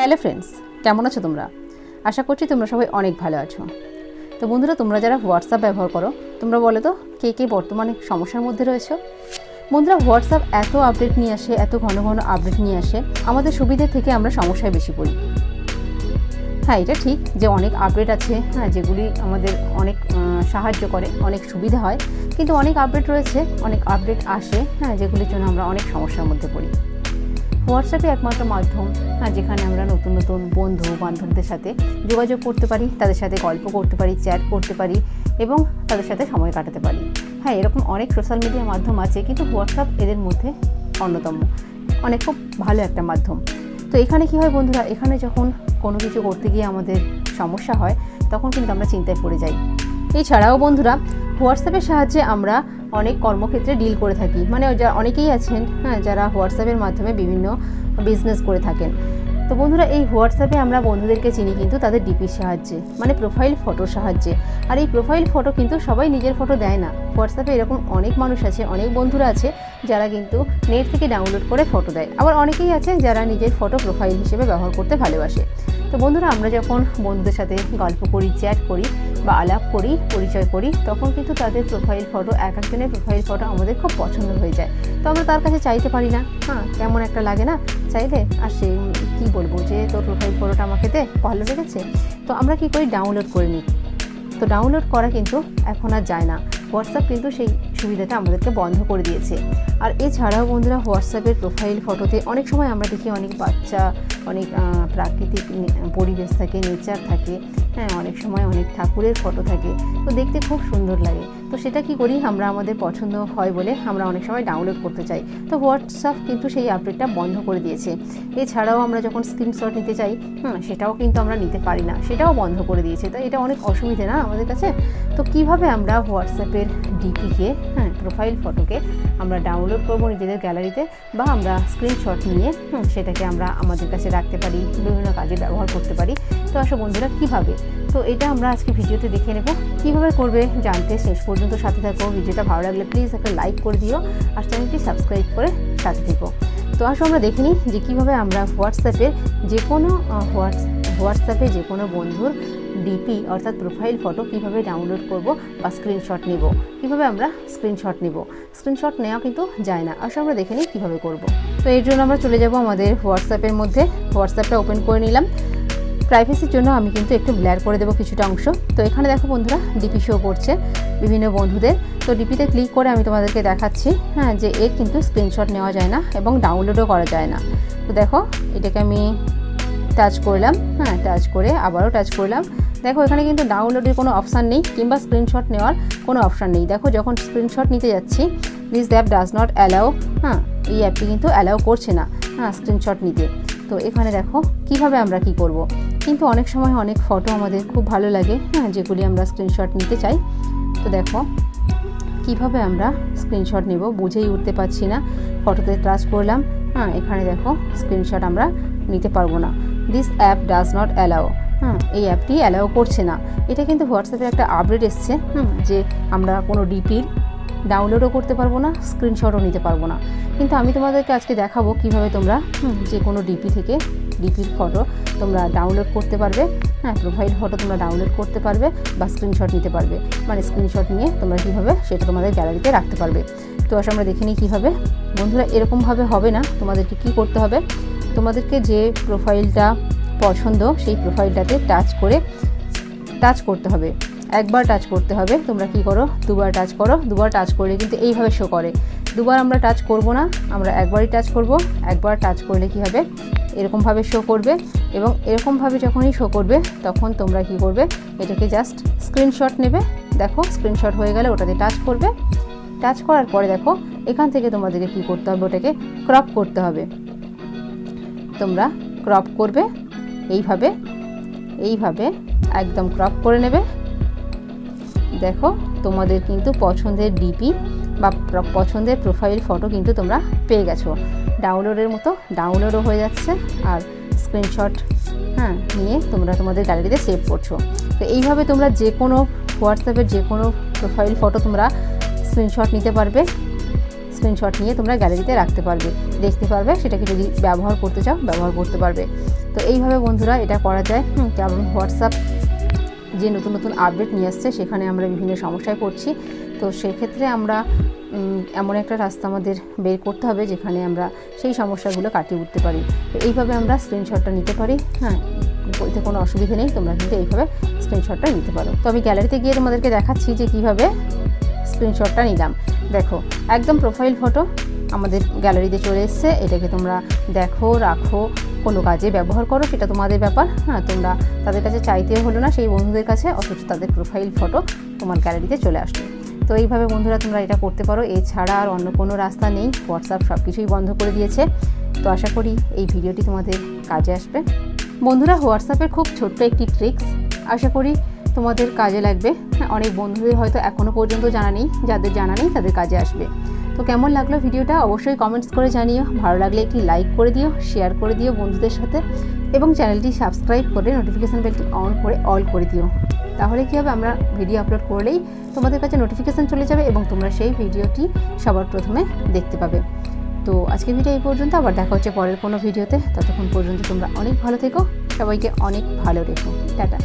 Hello friends, কেমন আছো তোমরা? আশা করছি তোমরা সবাই অনেক ভালো আছো। তো বন্ধুরা, তোমরা যারা হোয়াটসঅ্যাপ ব্যবহার করো, তোমরা বলো তো কে কে বর্তমানে সমস্যার মধ্যে রয়েছো? বন্ধুরা, হোয়াটসঅ্যাপ এত আপডেট নিয়ে আসে, এত ঘন ঘন আপডেট নিয়ে আসে, আমাদের সুবিধে থেকে আমরা সমস্যায় বেশি পড়ি। হ্যাঁ, এটা ঠিক যে অনেক আপডেট আছে, হ্যাঁ, যেগুলি আমাদের অনেক সাহায্য করে, অনেক সুবিধা হয়, কিন্তু অনেক আপডেট রয়েছে, অনেক আপডেট আসে, হ্যাঁ, যেগুলির জন্য আমরা অনেক সমস্যার মধ্যে পড়ি। হোয়াটসঅ্যাপে একমাত্র মাধ্যম, যেখানে আমরা নতুন নতুন বন্ধু বান্ধবদের সাথে যোগাযোগ করতে পারি, তাদের সাথে গল্প করতে পারি, চ্যাট করতে পারি এবং তাদের সাথে সময় কাটাতে পারি। হ্যাঁ, এরকম অনেক সোশ্যাল মিডিয়া মাধ্যম আছে, কিন্তু হোয়াটসঅ্যাপ এদের মধ্যে অন্যতম, অনেক খুব ভালো একটা মাধ্যম। তো এখানে কী হয় বন্ধুরা, এখানে যখন কোনো কিছু করতে গিয়ে আমাদের সমস্যা হয়, তখন কিন্তু আমরা চিন্তায় পড়ে যাই। এছাড়াও বন্ধুরা, হোয়াটসঅ্যাপের সাহায্যে আমরা অনেক কর্মক্ষেত্রে ডিল করে থাকি, মানে অনেকেই আছেন, হ্যাঁ, যারা হোয়াটসঅ্যাপের মাধ্যমে বিভিন্ন বিজনেস করে থাকেন। তো বন্ধুরা, এই হোয়াটসঅ্যাপে আমরা বন্ধুদেরকে চিনি কিন্তু তাদের ডিপির সাহায্যে, মানে প্রোফাইল ফটোর সাহায্যে। আর এই প্রোফাইল ফটো কিন্তু সবাই নিজের ফটো দেয় না। হোয়াটসঅ্যাপে এরকম অনেক মানুষ আছে, অনেক বন্ধুরা আছে যারা কিন্তু নেট থেকে ডাউনলোড করে ফটো দেয়। আবার অনেকেই আছে যারা নিজের ফটো প্রোফাইল হিসেবে ব্যবহার করতে ভালোবাসে। তো বন্ধুরা, আমরা যখন বন্ধুদের সাথে গল্প করি, চ্যাট করি বা আলাপ করি, পরিচয় করি, তখন কিন্তু তাদের প্রোফাইল ফটো, এক একজনের প্রোফাইল ফটো আমাদের খুব পছন্দ হয়ে যায়। তো আমরা তার কাছে চাইতে পারি না, হ্যাঁ, কেমন একটা লাগে না চাইলে, আর সে কী বলবো যে তোর প্রোফাইল ফটোটা আমাকে দে, ভালো লেগেছে। তো আমরা কী করি, ডাউনলোড করে নিই। তো ডাউনলোড করা কিন্তু এখন আর যায় না। হোয়াটসঅ্যাপ কিন্তু সেই সুবিধাটা আমাদেরকে বন্ধ করে দিয়েছে। আর এছাড়াও বন্ধুরা, হোয়াটসঅ্যাপের প্রোফাইল ফটোতে অনেক সময় আমরা দেখি অনেক বাচ্চা, অনেক প্রাকৃতিক পরিবেশ থাকে, নেচার থাকে, হ্যাঁ, অনেক সময় অনেক ঠাকুরের ফটো থাকে। তো দেখতে খুব সুন্দর লাগে। তো সেটা কি করি, আমরা আমাদের পছন্দ হয় বলে আমরা অনেক সময় ডাউনলোড করতে চাই। তো হোয়াটসঅ্যাপ কিন্তু সেই আপডেটটা বন্ধ করে দিয়েছে। এছাড়াও আমরা যখন স্ক্রিনশট নিতে চাই, সেটাও কিন্তু আমরা নিতে পারি না, সেটাও বন্ধ করে দিয়েছে। তো এটা অনেক অসুবিধে না আমাদের কাছে? তো কিভাবে আমরা হোয়াটসঅ্যাপের ডিপিকে, প্রোফাইল ফটোকে আমরা ডাউনলোড করবো নিজেদের গ্যালারিতে, বা আমরা স্ক্রিনশট নিয়ে সেটাকে আমরা আমাদের কাছে রাখতে পারি, বিভিন্ন কাজে ব্যবহার করতে পারি। তো আসো বন্ধুরা, কীভাবে, তো এটা আমরা আজকে ভিডিওতে দেখে নেব। কীভাবে করবে জানতে শেষ পর্যন্ত সাথে থাকো। ভিডিওটা ভালো লাগলে প্লিজ একটা লাইক করে দিও, আর চ্যানেলটি সাবস্ক্রাইব করে সাথে থেকো। তো আসো আমরা দেখে নিই যে কীভাবে আমরা হোয়াটসঅ্যাপে যে কোনো বন্ধুর ডিপি অর্থাৎ প্রোফাইল ফটো কীভাবে ডাউনলোড করব বা স্ক্রিনশট নেব, কীভাবে আমরা স্ক্রিনশট নেব। স্ক্রিনশট নেওয়া কিন্তু যায় না। আসলে আমরা দেখে নিই কীভাবে করব। তো এর জন্য আমরা চলে যাব আমাদের হোয়াটসঅ্যাপের মধ্যে। হোয়াটসঅ্যাপটা ওপেন করে নিলাম। প্রাইভেসির জন্য আমি কিন্তু একটু ব্লার করে দেবো কিছুটা অংশ। তো এখানে দেখো বন্ধুরা, ডিপি শো করছে বিভিন্ন বন্ধুদের। তো ডিপিতে ক্লিক করে আমি তোমাদেরকে দেখাচ্ছি, যে এর কিন্তু স্ক্রিনশট নেওয়া যায় না এবং ডাউনলোডও করা যায় না। তো দেখো, এটাকে আমি টাচ করলাম, টাচ করে আবারও টাচ করলাম। দেখো, এখানে কিন্তু ডাউনলোডের কোনো অপশান নেই কিংবা স্ক্রিনশট নেওয়ার কোনো অপশান নেই। দেখো, যখন স্ক্রিনশট নিতে যাচ্ছি, this app does not allow, এই অ্যাপটি কিন্তু অ্যালাউ করছে না স্ক্রিনশট নিতে। তো এখানে দেখো কীভাবে আমরা কি করব। কিন্তু অনেক সময় অনেক ফটো আমাদের খুব ভালো লাগে, যেগুলি আমরা স্ক্রিনশট নিতে চাই। তো দেখো কিভাবে আমরা স্ক্রিনশট নেব বুঝেই উঠতে পারছি না। ফটোতে টাচ করলাম, এখানে দেখো স্ক্রিনশট আমরা নিতে পারবো না। This app does not allow, এই অ্যাপটি অ্যালাউ করছে না। এটা কিন্তু হোয়াটসঅ্যাপের একটা আপডেট এসছে, যে আমরা কোনো ডিপির ডাউনলোডও করতে পারবো না, স্ক্রিনশটও নিতে পারবো না। কিন্তু আমি তোমাদেরকে আজকে দেখাবো কিভাবে তোমরা যে কোনো ডিপি থেকে ডিপির ফটো তোমরা ডাউনলোড করতে পারবে, প্রোফাইল ফটো তোমরা ডাউনলোড করতে পারবে বা স্ক্রিনশট নিতে পারবে। মানে স্ক্রিনশট নিয়ে তোমরা কীভাবে সেটা তোমাদের গ্যালারিতে রাখতে পারবে। তো আসলে আমরা দেখে নিই কীভাবে। বন্ধুরা, এরকমভাবে হবে না। তোমাদেরকে কি করতে হবে, তোমাদেরকে যে প্রোফাইলটা পছন্দ সেই প্রোফাইলটাতে টাচ করতে হবে। একবার টাচ করতে হবে। তোমরা কি করো, দুবার টাচ করো। দুবার টাচ করলে কিন্তু এইভাবে শো করে। দুবার আমরা টাচ করব না, আমরা একবারই টাচ করব। একবার টাচ করলে কি হবে, এরকমভাবে শো করবে। এবং এরকমভাবে যখনই শো করবে, তখন তোমরা কি করবে, এটাকে জাস্ট স্ক্রিনশট নেবে। দেখো, স্ক্রিনশট হয়ে গেলে ওটাতে টাচ করবে। টাচ করার পরে দেখো, এখান থেকে তোমাদেরকে কি করতে হবে, ওটাকে ক্রপ করতে হবে। তোমরা ক্রপ করবে এইভাবে একদম ক্রপ করে নেবে। দেখো, তোমাদের কিন্তু পছন্দের ডিপি বা পছন্দের প্রোফাইল ফটো কিন্তু তোমরা পেয়ে গেছো। ডাউনলোডের মতো ডাউনলোডও হয়ে যাচ্ছে, আর স্ক্রিনশট নিয়ে তোমরা তোমাদের গ্যালারিতে সেভ করছো। তো এইভাবে তোমরা যে কোনো হোয়াটসঅ্যাপের যে কোনো প্রোফাইল ফটো তোমরা স্ক্রিনশট নিতে পারবে, স্ক্রিনশট নিয়ে তোমরা গ্যালারিতে রাখতে পারবে, দেখতে পারবে, সেটাকে যদি ব্যবহার করতে চাও ব্যবহার করতে পারবে। তো এইভাবে বন্ধুরা এটা করা যায়। কারণ হোয়াটসঅ্যাপ যে নতুন নতুন আপডেট নিয়ে আসছে সেখানে আমরা বিভিন্ন সমস্যায় পড়ছি। তো সেক্ষেত্রে আমরা এমন একটা রাস্তা আমাদের বের করতে হবে যেখানে আমরা সেই সমস্যাগুলো কাটিয়ে উঠতে পারি। তো এইভাবে আমরা স্ক্রিনশটটা নিতে পারি। হ্যাঁ, বলতে কোনো অসুবিধা নেই, তোমরা কিন্তু এইভাবে স্ক্রিনশটটা নিতে পারো। তো আমি গ্যালারিতে গিয়ে তোমাদেরকে দেখাচ্ছি যে কীভাবে স্ক্রিনশটটা নিলাম। দেখো, একদম প্রোফাইল ফটো আমাদের গ্যালারিতে চলে এসছে। এটাকে তোমরা দেখো, রাখো, কোনো কাজে ব্যবহার করো, সেটা তোমাদের ব্যাপার। হ্যাঁ, তোমরা তাদের কাছে চাইতে হলো না সেই বন্ধুদের কাছে, অথচ তাদের প্রোফাইল ফটো তোমার গ্যালারিতে চলে আসলো। তো এইভাবে বন্ধুরা তোমরা এটা করতে পারো। এছাড়া আর অন্য কোনো রাস্তা নেই, হোয়াটসঅ্যাপ সব কিছুই বন্ধ করে দিয়েছে। তো আশা করি এই ভিডিওটি তোমাদের কাজে আসবে। বন্ধুরা, হোয়াটসঅ্যাপের খুব ছোট্ট একটি ট্রিক্স, আশা করি তোমাদের কাজে লাগবে। অনেক বন্ধুদের হয়তো এখনও পর্যন্ত জানা নেই, যাদের জানা নেই তাদের কাজে আসবে। তো কেমন লাগলো ভিডিওটা অবশ্যই কমেন্টস করে জানিও। ভালো লাগলে একটি লাইক করে দিও, শেয়ার করে দিও বন্ধুদের সাথে, এবং চ্যানেলটি সাবস্ক্রাইব করে নোটিফিকেশান বেলটি অন করে অল করে দিও। তাহলে কী হবে, আমরা ভিডিও আপলোড করলেই তোমাদের কাছে নোটিফিকেশান চলে যাবে এবং তোমরা সেই ভিডিওটি সবার প্রথমে দেখতে পাবে। তো আজকের ভিডিও এই পর্যন্ত, আবার দেখা হচ্ছে পরের কোনো ভিডিওতে। ততক্ষণ পর্যন্ত তোমরা অনেক ভালো থেকো, সবাইকে অনেক ভালো রেখো। টাটা।